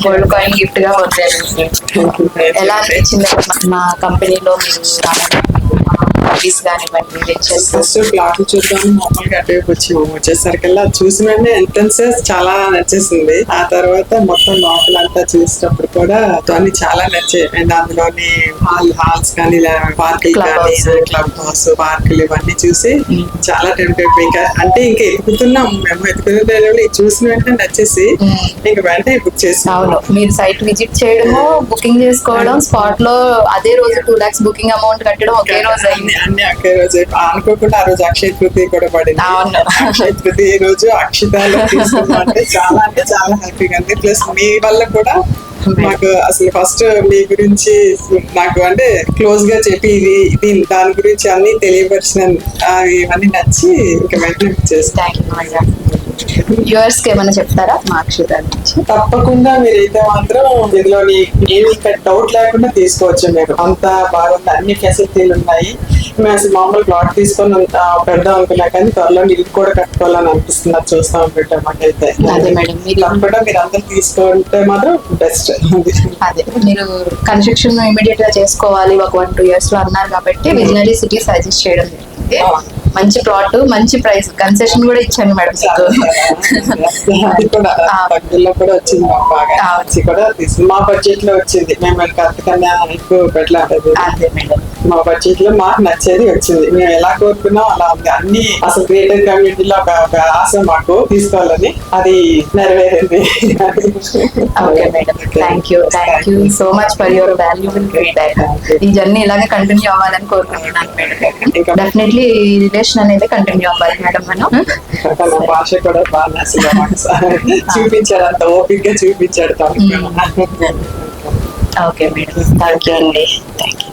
Gold coin gift గా పొందారు. ఎలా అనిపించింది మా కంపెనీలో కానివ్వండి వెంచర్స్? ఫస్ట్ ప్లాట్లు చూద్దాం మామూలుగా అటువైపు వచ్చేసరికల్లా చూసిన ఎంట్రన్స్ చాలా నచ్చేసింది. ఆ తర్వాత మొత్తం లోపలంతా చూసినప్పుడు కూడా అన్ని చాలా నచ్చాయి. అండ్ అందులోని హాల్స్ కానీ పార్కులు కానీ క్లబ్ హౌస్ పార్కులు ఇవన్నీ చూసి చాలా టెంప్ట్ అయిపోయి ఇంకా ఎత్తుకుతున్నాం మేము. ఎత్తుకునే చూసిన వెంటనే నచ్చేసి ఇంకా వెంటనే బుక్ చేసి. అవును, మీరు సైట్ విజిట్ చేయడము, బుకింగ్ చేసుకోవడం, స్పాట్ లో అదే రోజు 2 lakhs బుకింగ్ అమౌంట్ కట్టడం ఒకే రోజు అయింది. అన్ని ఒకే రోజు అనుకోకుండా ఆ రోజు అక్షయ తృతీయ కూడా పడింది. అక్షయ తృతీయ రోజు అక్షితాలు తీసుకున్నామంటే చాలా హ్యాపీగా ఉంది. ప్లస్ మీ వల్ల కూడా మాకు అసలు ఫస్ట్ మీ గురించి నాకు క్లోజ్ గా చెప్పి ఇది దాని గురించి అన్ని తెలియపరిచిన ఇవన్నీ నచ్చి ఇంకా వెంటనే చేస్తాను. వ్యూవర్స్ కి ఏమైనా చెప్తారా మా అక్షిత నుంచి? తప్పకుండా మీరైతే మాత్రం ఇందులోని ఏమి ఇక్కడ డౌట్ లేకుండా తీసుకోవచ్చు. మీరు అంత బాగుంది, అన్ని ఫెసిలిటీలు ఉన్నాయి. మేము అసలు మామూలు ప్లాట్ తీసుకొని పెడదాం అనుకున్నా కానీ త్వరలో ఇల్లు కూడా కట్టుకోవాలని అనిపిస్తున్నారు చూస్తా ఉంటుంటే మాకైతే. తప్పకుండా మీరు అందరు తీసుకుంటే మాత్రం బెస్ట్. అదే మీరు కన్స్ట్రక్షన్ ఇమీడియట్ గా చేసుకోవాలి ఒక 1-2 years లో అన్నారు కాబట్టి విజనరీ సిటీ సజెస్ట్ చేయడం జరిగింది. మంచి ప్లాట్, మంచి ప్రైస్, కన్సెషన్ కూడా ఇచ్చాను మేడం మీకు. కూడా వచ్చింది మాకు బాగా కూడా మా బడ్జెట్ లో వచ్చింది. మేము అంతకన్నా ఎక్కువ పెట్టలేదు. మా బడ్జెట్ లో మాకు నచ్చేది వచ్చింది. మేము ఎలా కోరుకున్నాం అలా ఉంది. అన్ని అసలు గ్రేటర్ కమ్యూనిటీలో ఒక ఆశ మాకు తీసుకోవాలని, అది నెరవేరింది. Okay madam, thank you so much for your valuable feedback. ఈ జర్నీ ఇలాగే కంటిన్యూ అవ్వాలని కోరుకుంటున్నాను మేడం. డెఫినెట్లీ రిలేషన్ అనేది కంటిన్యూ అవ్వాలి మేడం. మనం భాష కూడా బాగా చూపించాడు, అంత ఓపిక్ గా చూపించాడు. ఓకే మేడం, థ్యాంక్ యూ అండి. Thank you.